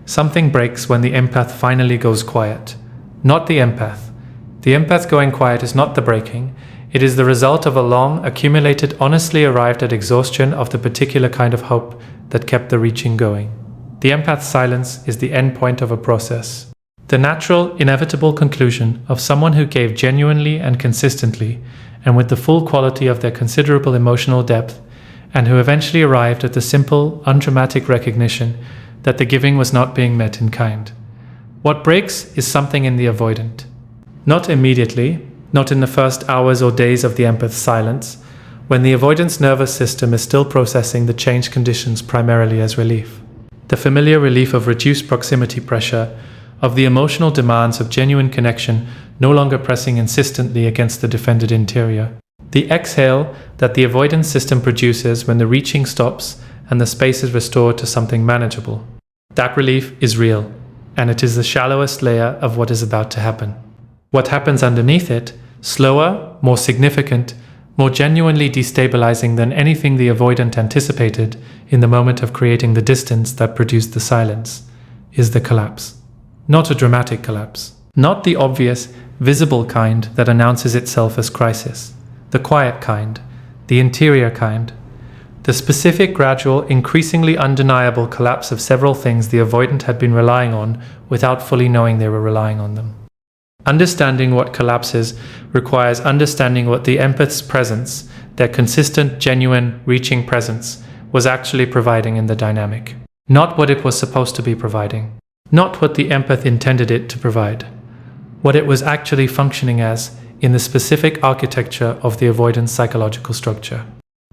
Something breaks when the empath finally goes quiet. Not the empath. The empath going quiet is not the breaking. It is the result of a long, accumulated, honestly arrived at exhaustion of the particular kind of hope that kept the reaching going. The empath's silence is the end point of a process. The natural, inevitable conclusion of someone who gave genuinely and consistently, and with the full quality of their considerable emotional depth, and who eventually arrived at the simple, undramatic recognition that the giving was not being met in kind. What breaks is something in the avoidant. Not immediately, not in the first hours or days of the empath's silence, when the avoidant's nervous system is still processing the changed conditions primarily as relief. The familiar relief of reduced proximity pressure, of the emotional demands of genuine connection no longer pressing insistently against the defended interior. The exhale that the avoidance system produces when the reaching stops and the space is restored to something manageable. That relief is real, and it is the shallowest layer of what is about to happen. What happens underneath it, slower, more significant, more genuinely destabilizing than anything the avoidant anticipated in the moment of creating the distance that produced the silence, is the collapse. Not a dramatic collapse. Not the obvious, visible kind that announces itself as crisis. The quiet kind. The interior kind. The specific, gradual, increasingly undeniable collapse of several things the avoidant had been relying on without fully knowing they were relying on them. Understanding what collapses requires understanding what the empath's presence, their consistent, genuine, reaching presence, was actually providing in the dynamic. Not what it was supposed to be providing. Not what the empath intended it to provide. What it was actually functioning as in the specific architecture of the avoidance psychological structure.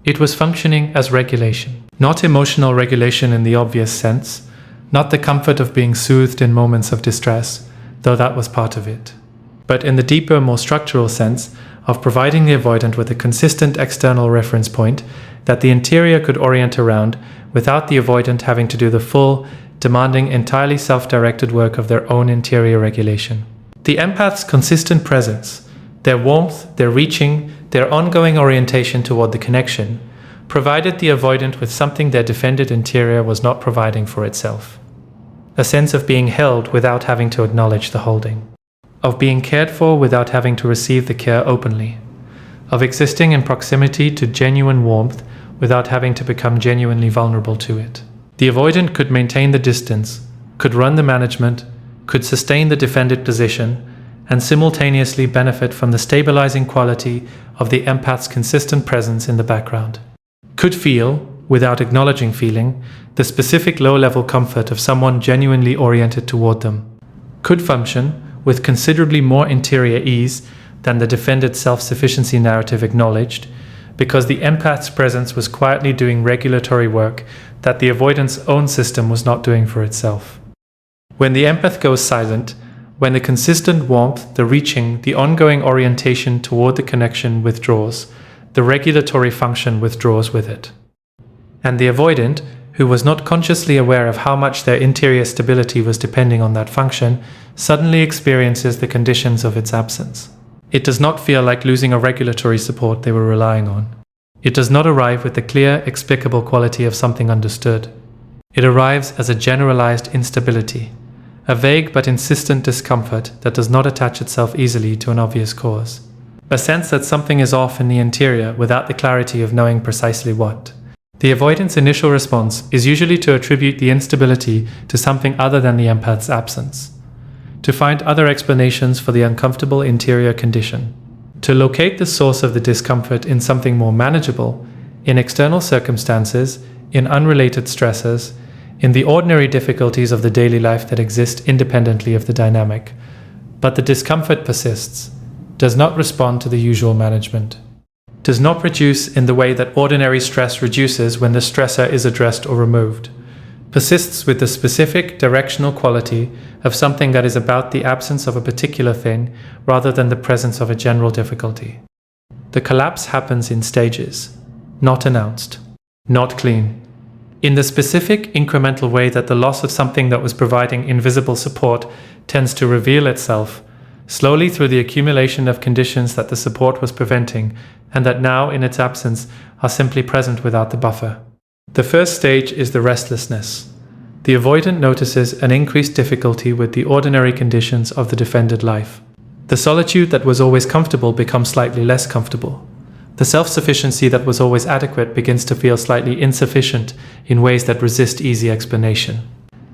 It was functioning as regulation. Not emotional regulation in the obvious sense, not the comfort of being soothed in moments of distress, though that was part of it, but in the deeper, more structural sense of providing the avoidant with a consistent external reference point that the interior could orient around without the avoidant having to do the full, demanding entirely self-directed work of their own interior regulation. The empath's consistent presence, their warmth, their reaching, their ongoing orientation toward the connection, provided the avoidant with something their defended interior was not providing for itself. A sense of being held without having to acknowledge the holding. Of being cared for without having to receive the care openly. Of existing in proximity to genuine warmth without having to become genuinely vulnerable to it. The avoidant could maintain the distance, could run the management, could sustain the defended position, and simultaneously benefit from the stabilizing quality of the empath's consistent presence in the background. Could feel, without acknowledging feeling, the specific low-level comfort of someone genuinely oriented toward them. Could function, with considerably more interior ease than the defended self-sufficiency narrative acknowledged, because the empath's presence was quietly doing regulatory work that the avoidant's own system was not doing for itself. When the empath goes silent, when the consistent warmth, the reaching, the ongoing orientation toward the connection withdraws, the regulatory function withdraws with it. And the avoidant, who was not consciously aware of how much their interior stability was depending on that function, suddenly experiences the conditions of its absence. It does not feel like losing a regulatory support they were relying on. It does not arrive with the clear, explicable quality of something understood. It arrives as a generalized instability, a vague but insistent discomfort that does not attach itself easily to an obvious cause. A sense that something is off in the interior without the clarity of knowing precisely what. The avoidant's initial response is usually to attribute the instability to something other than the empath's absence, to find other explanations for the uncomfortable interior condition, to locate the source of the discomfort in something more manageable, in external circumstances, in unrelated stressors, in the ordinary difficulties of the daily life that exist independently of the dynamic. But the discomfort persists, does not respond to the usual management, does not produce in the way that ordinary stress reduces when the stressor is addressed or removed, persists with the specific directional quality of something that is about the absence of a particular thing rather than the presence of a general difficulty. The collapse happens in stages, not announced, not clean. In the specific, incremental way that the loss of something that was providing invisible support tends to reveal itself, slowly through the accumulation of conditions that the support was preventing and that now, in its absence, are simply present without the buffer. The first stage is the restlessness, The avoidant notices an increased difficulty with the ordinary conditions of the defended life. The solitude that was always comfortable becomes slightly less comfortable. The self-sufficiency that was always adequate begins to feel slightly insufficient in ways that resist easy explanation.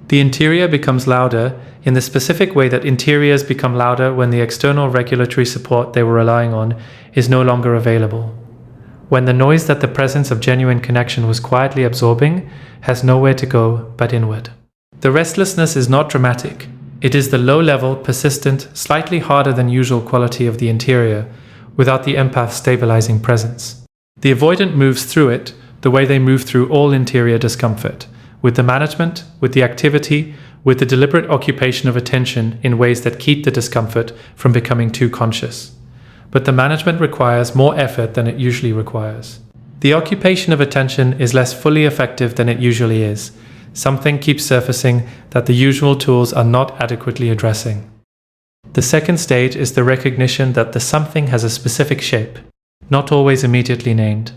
The interior becomes louder in the specific way that interiors become louder when the external regulatory support they were relying on is no longer available. When the noise that the presence of genuine connection was quietly absorbing has nowhere to go but inward. The restlessness is not dramatic. It is the low-level, persistent, slightly harder than usual quality of the interior, without the empath's stabilizing presence. The avoidant moves through it the way they move through all interior discomfort, with the management, with the activity, with the deliberate occupation of attention in ways that keep the discomfort from becoming too conscious. But the management requires more effort than it usually requires. The occupation of attention is less fully effective than it usually is. Something keeps surfacing that the usual tools are not adequately addressing. The second stage is the recognition that the something has a specific shape, not always immediately named,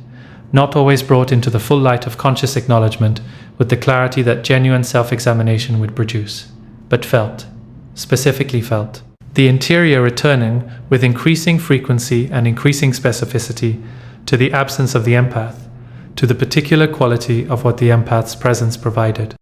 not always brought into the full light of conscious acknowledgement with the clarity that genuine self-examination would produce, but felt, specifically felt. The interior returning with increasing frequency and increasing specificity to the absence of the empath, to the particular quality of what the empath's presence provided,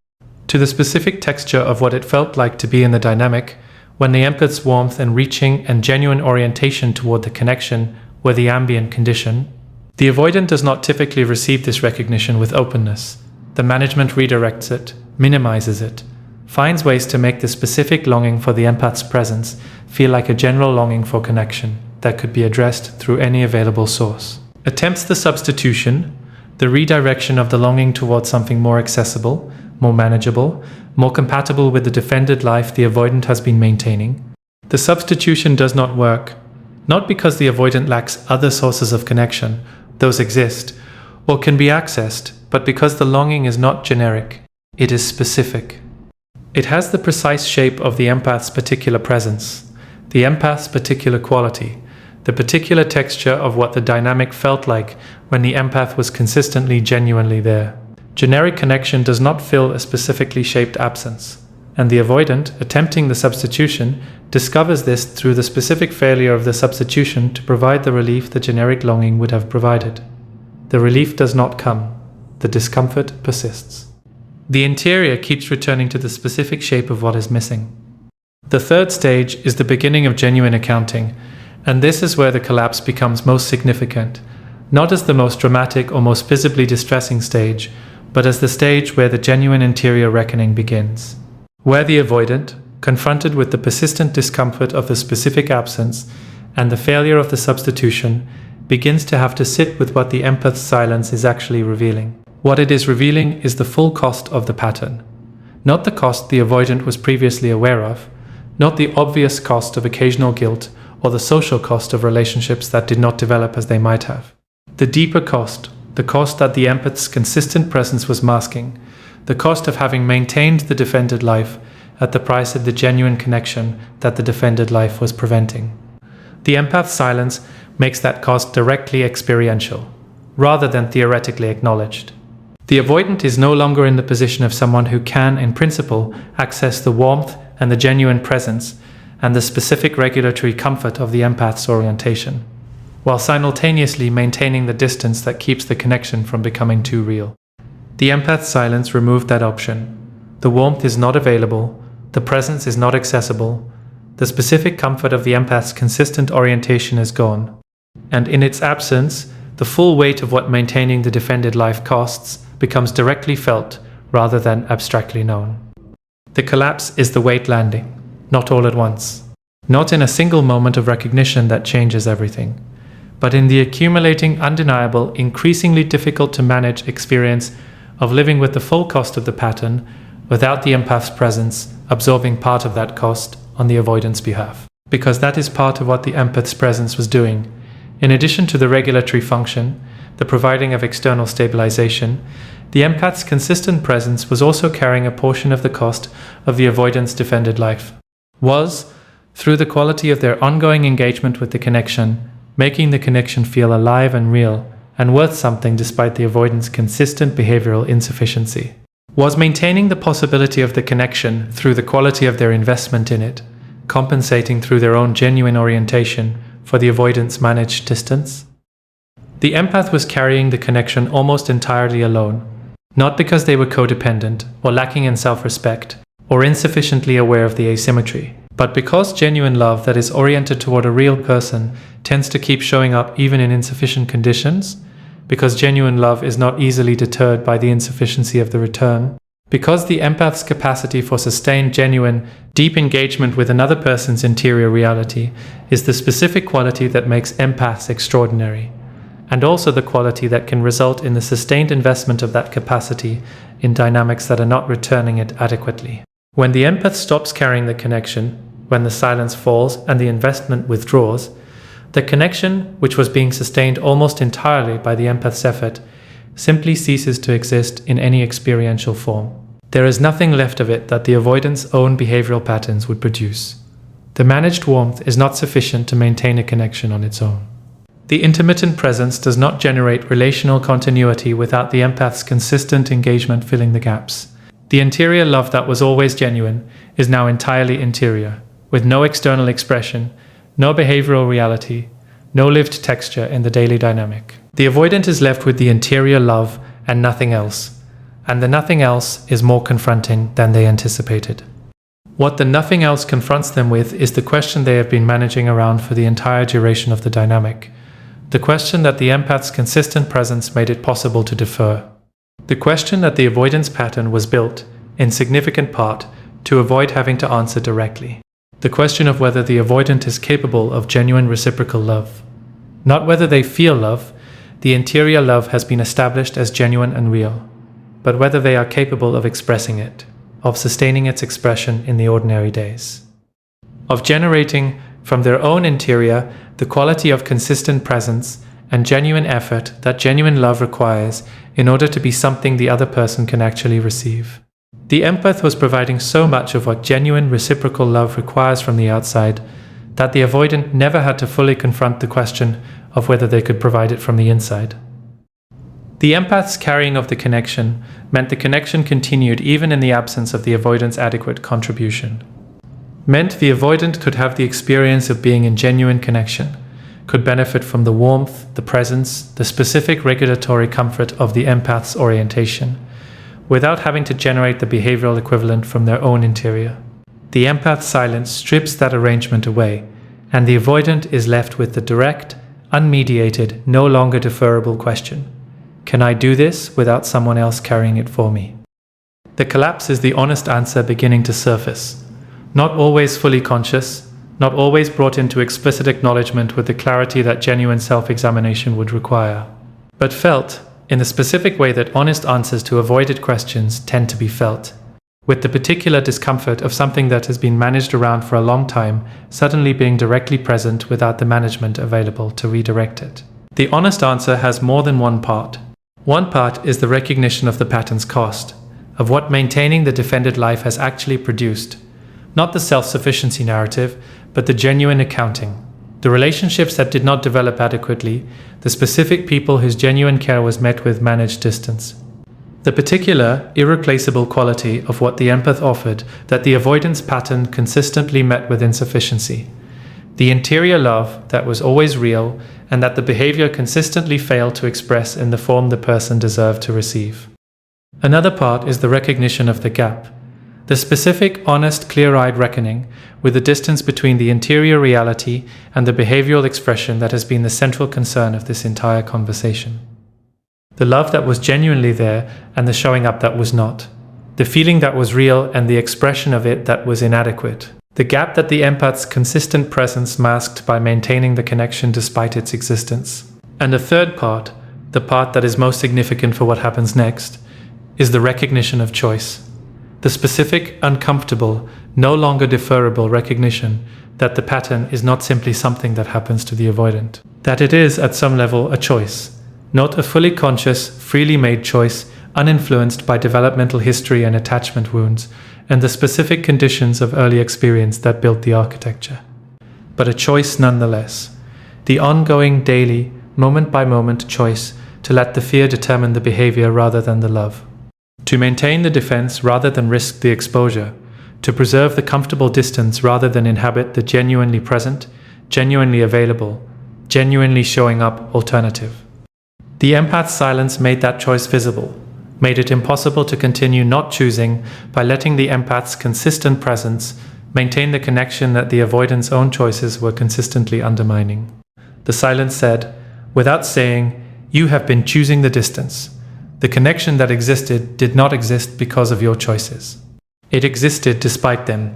to the specific texture of what it felt like to be in the dynamic when the empath's warmth and reaching and genuine orientation toward the connection were the ambient condition. The avoidant does not typically receive this recognition with openness. The management redirects it, minimizes it, finds ways to make the specific longing for the empath's presence feel like a general longing for connection that could be addressed through any available source. Attempts the substitution, the redirection of the longing towards something more accessible, more manageable, more compatible with the defended life the avoidant has been maintaining. The substitution does not work, not because the avoidant lacks other sources of connection, those exist, or can be accessed, but because the longing is not generic, it is specific. It has the precise shape of the empath's particular presence, the empath's particular quality, the particular texture of what the dynamic felt like when the empath was consistently, genuinely there. Generic connection does not fill a specifically shaped absence, and the avoidant, attempting the substitution, discovers this through the specific failure of the substitution to provide the relief the generic longing would have provided. The relief does not come. The discomfort persists. The interior keeps returning to the specific shape of what is missing. The third stage is the beginning of genuine accounting, and this is where the collapse becomes most significant, not as the most dramatic or most visibly distressing stage, but as the stage where the genuine interior reckoning begins. Where the avoidant, confronted with the persistent discomfort of the specific absence and the failure of the substitution, begins to have to sit with what the empath's silence is actually revealing. What it is revealing is the full cost of the pattern, not the cost the avoidant was previously aware of, not the obvious cost of occasional guilt or the social cost of relationships that did not develop as they might have. The deeper cost, the cost that the empath's consistent presence was masking, the cost of having maintained the defended life at the price of the genuine connection that the defended life was preventing. The empath's silence makes that cost directly experiential, rather than theoretically acknowledged. The avoidant is no longer in the position of someone who can, in principle, access the warmth and the genuine presence and the specific regulatory comfort of the empath's orientation, while simultaneously maintaining the distance that keeps the connection from becoming too real. The empath's silence removed that option. The warmth is not available, the presence is not accessible, the specific comfort of the empath's consistent orientation is gone, and in its absence, the full weight of what maintaining the defended life costs becomes directly felt rather than abstractly known. The collapse is the weight landing, not all at once, not in a single moment of recognition that changes everything, but in the accumulating, undeniable, increasingly difficult to manage experience of living with the full cost of the pattern without the empath's presence absorbing part of that cost on the avoidant's behalf. Because that is part of what the empath's presence was doing. In addition to the regulatory function, the providing of external stabilization, the empath's consistent presence was also carrying a portion of the cost of the avoidant's defended life. Was, through the quality of their ongoing engagement with the connection, making the connection feel alive and real, and worth something despite the avoidant's consistent behavioral insufficiency. Was maintaining the possibility of the connection through the quality of their investment in it, compensating through their own genuine orientation for the avoidance managed distance? The empath was carrying the connection almost entirely alone, not because they were codependent or lacking in self-respect or insufficiently aware of the asymmetry, but because genuine love that is oriented toward a real person tends to keep showing up even in insufficient conditions, because genuine love is not easily deterred by the insufficiency of the return, because the empath's capacity for sustained, genuine, deep engagement with another person's interior reality is the specific quality that makes empaths extraordinary, and also the quality that can result in the sustained investment of that capacity in dynamics that are not returning it adequately. When the empath stops carrying the connection, when the silence falls and the investment withdraws, the connection, which was being sustained almost entirely by the empath's effort, simply ceases to exist in any experiential form. There is nothing left of it that the avoidant's own behavioral patterns would produce. The managed warmth is not sufficient to maintain a connection on its own. The intermittent presence does not generate relational continuity without the empath's consistent engagement filling the gaps. The interior love that was always genuine is now entirely interior, with no external expression, no behavioral reality, no lived texture in the daily dynamic. The avoidant is left with the interior love and nothing else, and the nothing else is more confronting than they anticipated. What the nothing else confronts them with is the question they have been managing around for the entire duration of the dynamic, the question that the empath's consistent presence made it possible to defer, the question that the avoidance pattern was built, in significant part, to avoid having to answer directly. The question of whether the avoidant is capable of genuine reciprocal love. Not whether they feel love, the interior love has been established as genuine and real, but whether they are capable of expressing it, of sustaining its expression in the ordinary days, of generating from their own interior the quality of consistent presence and genuine effort that genuine love requires in order to be something the other person can actually receive. The empath was providing so much of what genuine reciprocal love requires from the outside that the avoidant never had to fully confront the question of whether they could provide it from the inside. The empath's carrying of the connection meant the connection continued even in the absence of the avoidant's adequate contribution. Meant the avoidant could have the experience of being in genuine connection, could benefit from the warmth, the presence, the specific regulatory comfort of the empath's orientation, without having to generate the behavioral equivalent from their own interior. The empath's silence strips that arrangement away, and the avoidant is left with the direct, unmediated, no longer deferrable question: can I do this without someone else carrying it for me? The collapse is the honest answer beginning to surface, not always fully conscious, not always brought into explicit acknowledgement with the clarity that genuine self-examination would require, but felt in the specific way that honest answers to avoided questions tend to be felt, with the particular discomfort of something that has been managed around for a long time suddenly being directly present without the management available to redirect it. The honest answer has more than one part. One part is the recognition of the pattern's cost, of what maintaining the defended life has actually produced, not the self-sufficiency narrative, but the genuine accounting. The relationships that did not develop adequately, the specific people whose genuine care was met with managed distance. The particular, irreplaceable quality of what the empath offered that the avoidance pattern consistently met with insufficiency. The interior love that was always real and that the behavior consistently failed to express in the form the person deserved to receive. Another part is the recognition of the gap. The specific, honest, clear-eyed reckoning with the distance between the interior reality and the behavioral expression that has been the central concern of this entire conversation. The love that was genuinely there and the showing up that was not. The feeling that was real and the expression of it that was inadequate. The gap that the empath's consistent presence masked by maintaining the connection despite its existence. And the third part, the part that is most significant for what happens next, is the recognition of choice. The specific, uncomfortable, no longer deferrable recognition that the pattern is not simply something that happens to the avoidant. That it is, at some level, a choice. Not a fully conscious, freely made choice, uninfluenced by developmental history and attachment wounds, and the specific conditions of early experience that built the architecture. But a choice nonetheless. The ongoing, daily, moment-by-moment choice to let the fear determine the behavior rather than the love. to maintain the defense rather than risk the exposure, to preserve the comfortable distance rather than inhabit the genuinely present, genuinely available, genuinely showing up alternative. The empath's silence made that choice visible, made it impossible to continue not choosing by letting the empath's consistent presence maintain the connection that the avoidant's own choices were consistently undermining. The silence said, without saying, "You have been choosing the distance. The connection that existed did not exist because of your choices. It existed despite them.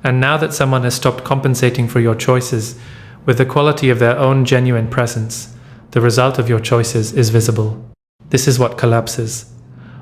And now that someone has stopped compensating for your choices with the quality of their own genuine presence, the result of your choices is visible." This is what collapses.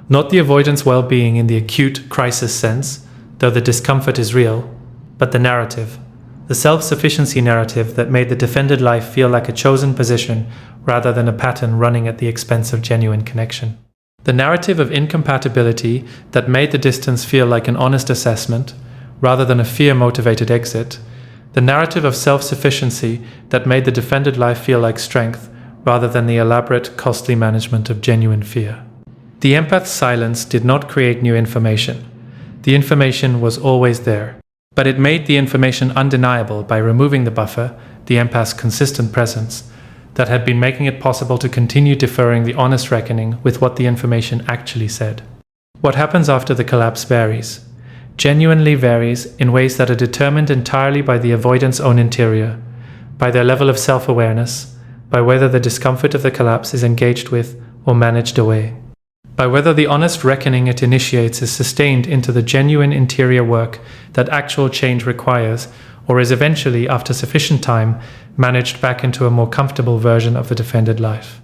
Not the avoidance well-being in the acute crisis sense, though the discomfort is real, but the narrative, the self-sufficiency narrative that made the defended life feel like a chosen position rather than a pattern running at the expense of genuine connection. The narrative of incompatibility that made the distance feel like an honest assessment rather than a fear-motivated exit. The narrative of self-sufficiency that made the defended life feel like strength rather than the elaborate, costly management of genuine fear. The empath's silence did not create new information. The information was always there. But it made the information undeniable by removing the buffer, the empath's consistent presence, that had been making it possible to continue deferring the honest reckoning with what the information actually said. What happens after the collapse varies. Genuinely varies in ways that are determined entirely by the avoidant's own interior, by their level of self-awareness, by whether the discomfort of the collapse is engaged with or managed away, by whether the honest reckoning it initiates is sustained into the genuine interior work that actual change requires, or is eventually, after sufficient time, managed back into a more comfortable version of the defended life.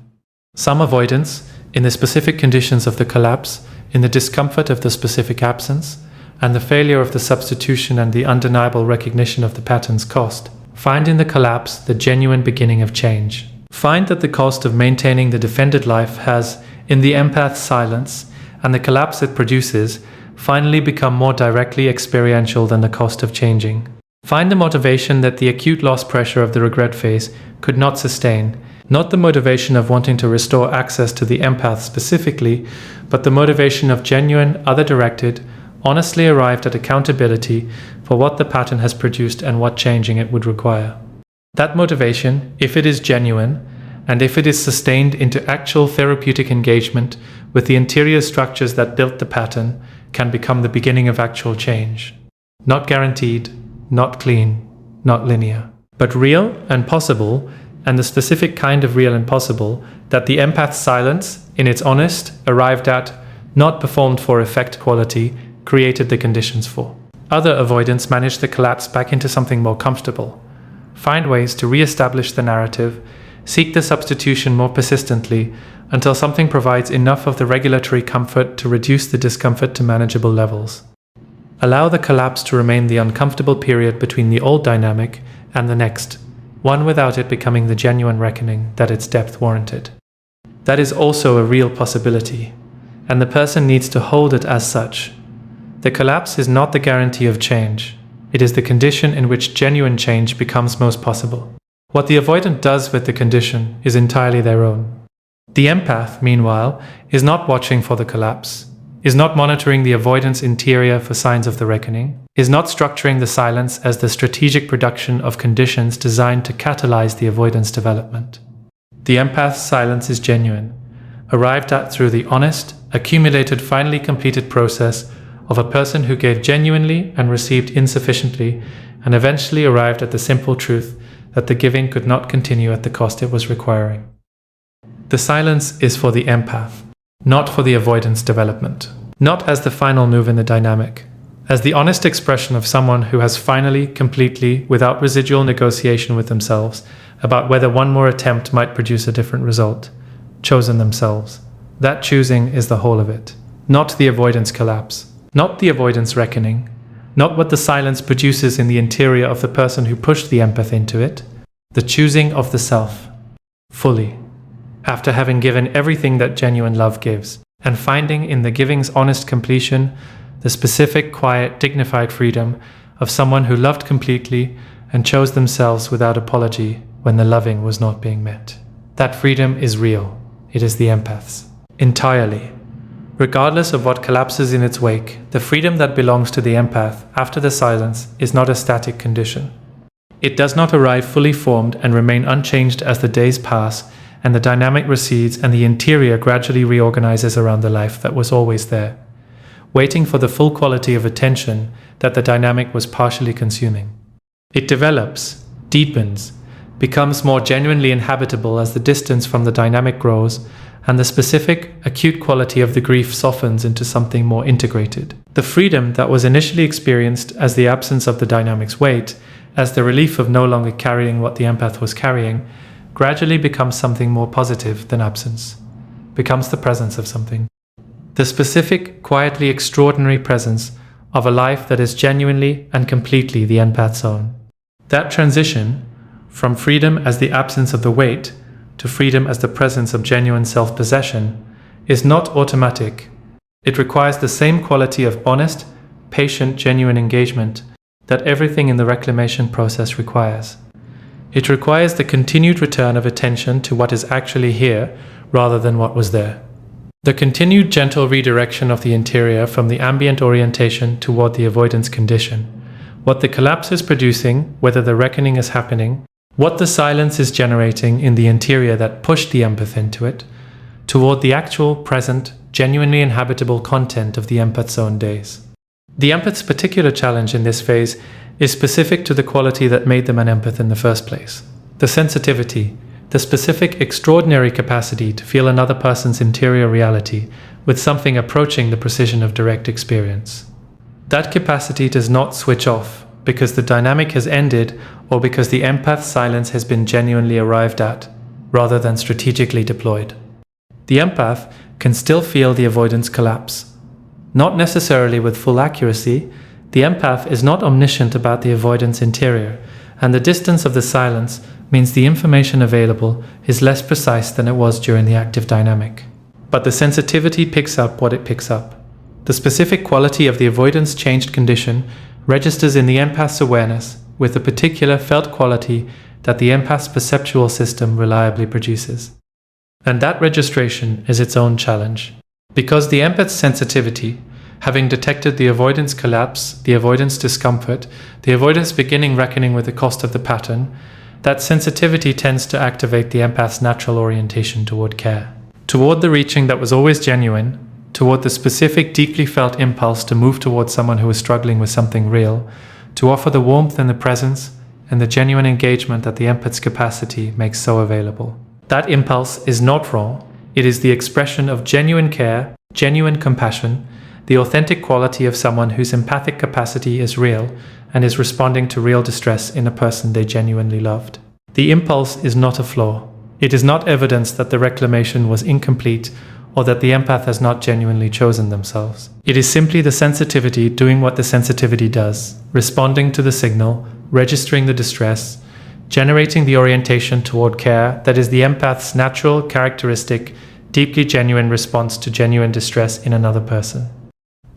Some avoidants, in the specific conditions of the collapse, in the discomfort of the specific absence, and the failure of the substitution and the undeniable recognition of the pattern's cost, find in the collapse the genuine beginning of change. Find that the cost of maintaining the defended life has, in the empath's silence and the collapse it produces, finally become more directly experiential than the cost of changing. Find the motivation that the acute loss pressure of the regret phase could not sustain, not the motivation of wanting to restore access to the empath specifically, but the motivation of genuine, other-directed, honestly arrived at accountability for what the pattern has produced and what changing it would require. That motivation, if it is genuine, and if it is sustained into actual therapeutic engagement with the interior structures that built the pattern, can become the beginning of actual change. Not guaranteed, not clean, not linear, but real and possible, and the specific kind of real and possible that the empath's silence, in its honest, arrived at, not performed for effect quality, created the conditions for. Other avoidants manage the collapse back into something more comfortable. Find ways to re-establish the narrative, seek the substitution more persistently until something provides enough of the regulatory comfort to reduce the discomfort to manageable levels. Allow the collapse to remain the uncomfortable period between the old dynamic and the next, one without it becoming the genuine reckoning that its depth warranted. That is also a real possibility, and the person needs to hold it as such. The collapse is not the guarantee of change. It is the condition in which genuine change becomes most possible. What the avoidant does with the condition is entirely their own. The empath, meanwhile, is not watching for the collapse, is not monitoring the avoidant's interior for signs of the reckoning, is not structuring the silence as the strategic production of conditions designed to catalyze the avoidance development. The empath's silence is genuine, arrived at through the honest, accumulated, finally completed process of a person who gave genuinely and received insufficiently, and eventually arrived at the simple truth that the giving could not continue at the cost it was requiring. The silence is for the empath, not for the avoidance development, not as the final move in the dynamic, as the honest expression of someone who has finally, completely, without residual negotiation with themselves about whether one more attempt might produce a different result, chosen themselves. That choosing is the whole of it, not the avoidance collapse, not the avoidance reckoning, not what the silence produces in the interior of the person who pushed the empath into it, the choosing of the self, fully, after having given everything that genuine love gives, and finding in the giving's honest completion the specific, quiet, dignified freedom of someone who loved completely and chose themselves without apology when the loving was not being met. That freedom is real. It is the empath's. Entirely. Regardless of what collapses in its wake, the freedom that belongs to the empath after the silence is not a static condition. It does not arrive fully formed and remain unchanged as the days pass and the dynamic recedes and the interior gradually reorganizes around the life that was always there, waiting for the full quality of attention that the dynamic was partially consuming. It develops, deepens, becomes more genuinely inhabitable as the distance from the dynamic grows and the specific, acute quality of the grief softens into something more integrated. The freedom that was initially experienced as the absence of the dynamic's weight, as the relief of no longer carrying what the empath was carrying, gradually becomes something more positive than absence, becomes the presence of something. The specific, quietly extraordinary presence of a life that is genuinely and completely the empath's own. That transition, from freedom as the absence of the weight to freedom as the presence of genuine self-possession, is not automatic. It requires the same quality of honest, patient, genuine engagement that everything in the reclamation process requires. It requires the continued return of attention to what is actually here rather than what was there. The continued gentle redirection of the interior from the ambient orientation toward the avoidance condition. What the collapse is producing, whether the reckoning is happening, what the silence is generating in the interior that pushed the empath into it, toward the actual, present, genuinely inhabitable content of the empath's own days. The empath's particular challenge in this phase is specific to the quality that made them an empath in the first place. The sensitivity, the specific extraordinary capacity to feel another person's interior reality with something approaching the precision of direct experience. That capacity does not switch off because the dynamic has ended or because the empath's silence has been genuinely arrived at, rather than strategically deployed. The empath can still feel the avoidance collapse. Not necessarily with full accuracy, the empath is not omniscient about the avoidance interior, and the distance of the silence means the information available is less precise than it was during the active dynamic. But the sensitivity picks up what it picks up. The specific quality of the avoidance changed condition registers in the empath's awareness with the particular felt quality that the empath's perceptual system reliably produces. And that registration is its own challenge. Because the empath's sensitivity, having detected the avoidance collapse, the avoidance discomfort, the avoidance beginning reckoning with the cost of the pattern, that sensitivity tends to activate the empath's natural orientation toward care, toward the reaching that was always genuine, toward the specific, deeply felt impulse to move towards someone who is struggling with something real, to offer the warmth and the presence and the genuine engagement that the empath's capacity makes so available. That impulse is not wrong. It is the expression of genuine care, genuine compassion, the authentic quality of someone whose empathic capacity is real and is responding to real distress in a person they genuinely loved. The impulse is not a flaw. It is not evidence that the reclamation was incomplete or that the empath has not genuinely chosen themselves. It is simply the sensitivity doing what the sensitivity does, responding to the signal, registering the distress, generating the orientation toward care that is the empath's natural, characteristic, deeply genuine response to genuine distress in another person.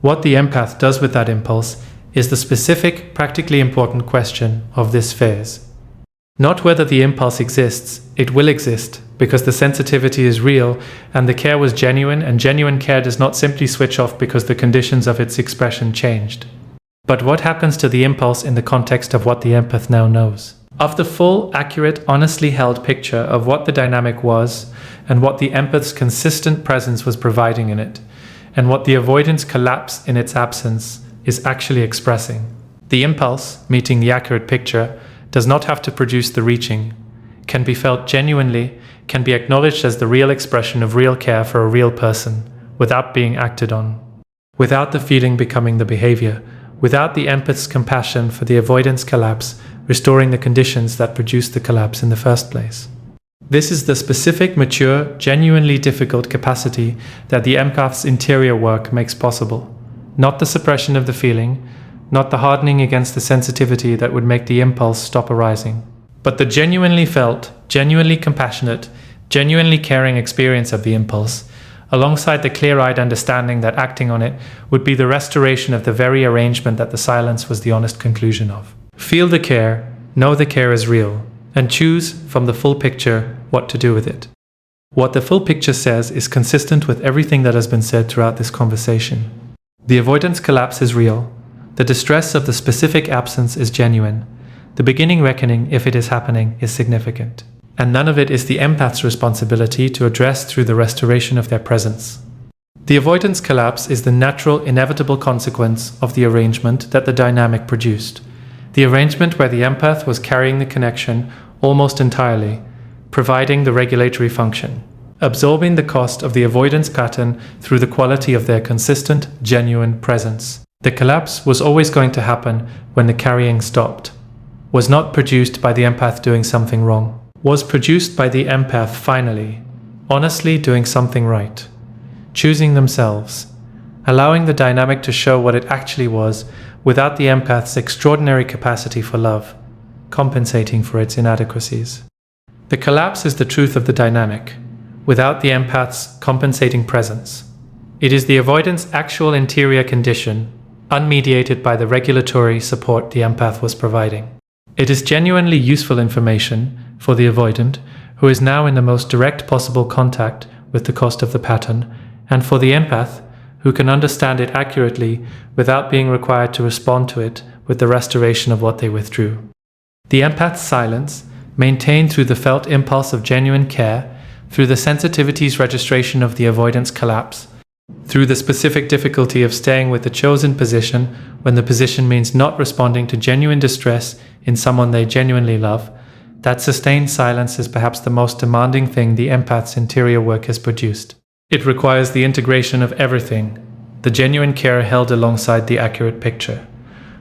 What the empath does with that impulse is the specific, practically important question of this phase. Not whether the impulse exists, it will exist, because the sensitivity is real and the care was genuine, and genuine care does not simply switch off because the conditions of its expression changed. But what happens to the impulse in the context of what the empath now knows? Of the full, accurate, honestly held picture of what the dynamic was and what the empath's consistent presence was providing in it, and what the avoidance collapse in its absence is actually expressing. The impulse, meeting the accurate picture, does not have to produce the reaching, can be felt genuinely, can be acknowledged as the real expression of real care for a real person, without being acted on, without the feeling becoming the behavior, without the empath's compassion for the avoidance collapse, restoring the conditions that produced the collapse in the first place. This is the specific, mature, genuinely difficult capacity that the empath's interior work makes possible, not the suppression of the feeling, not the hardening against the sensitivity that would make the impulse stop arising, but the genuinely felt, genuinely compassionate, genuinely caring experience of the impulse, alongside the clear-eyed understanding that acting on it would be the restoration of the very arrangement that the silence was the honest conclusion of. Feel the care, know the care is real, and choose from the full picture what to do with it. What the full picture says is consistent with everything that has been said throughout this conversation. The avoidance collapse is real. The distress of the specific absence is genuine. The beginning reckoning, if it is happening, is significant. And none of it is the empath's responsibility to address through the restoration of their presence. The avoidance collapse is the natural, inevitable consequence of the arrangement that the dynamic produced. The arrangement where the empath was carrying the connection almost entirely, providing the regulatory function, absorbing the cost of the avoidance pattern through the quality of their consistent, genuine presence. The collapse was always going to happen when the carrying stopped. Was not produced by the empath doing something wrong. Was produced by the empath finally, honestly doing something right. Choosing themselves. Allowing the dynamic to show what it actually was without the empath's extraordinary capacity for love, compensating for its inadequacies. The collapse is the truth of the dynamic, without the empath's compensating presence. It is the avoidance actual interior condition, unmediated by the regulatory support the empath was providing. It is genuinely useful information for the avoidant, who is now in the most direct possible contact with the cost of the pattern, and for the empath, who can understand it accurately without being required to respond to it with the restoration of what they withdrew. The empath's silence, maintained through the felt impulse of genuine care, through the sensitivity's registration of the avoidance collapse, through the specific difficulty of staying with the chosen position when the position means not responding to genuine distress in someone they genuinely love, that sustained silence is perhaps the most demanding thing the empath's interior work has produced. It requires the integration of everything, the genuine care held alongside the accurate picture,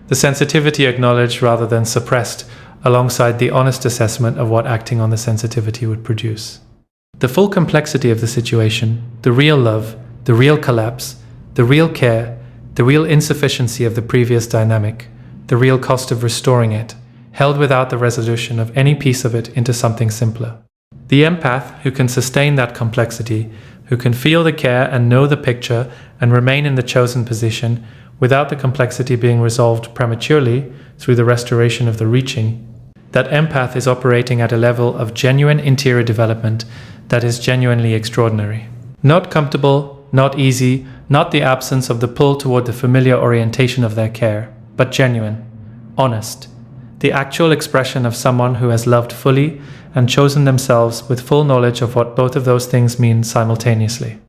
the sensitivity acknowledged rather than suppressed alongside the honest assessment of what acting on the sensitivity would produce. The full complexity of the situation, the real love, the real collapse, the real care, the real insufficiency of the previous dynamic, the real cost of restoring it, held without the resolution of any piece of it into something simpler. The empath who can sustain that complexity, who can feel the care and know the picture and remain in the chosen position without the complexity being resolved prematurely through the restoration of the reaching, that empath is operating at a level of genuine interior development that is genuinely extraordinary. Not comfortable, not easy, not the absence of the pull toward the familiar orientation of their care, but genuine, honest, the actual expression of someone who has loved fully and chosen themselves with full knowledge of what both of those things mean simultaneously.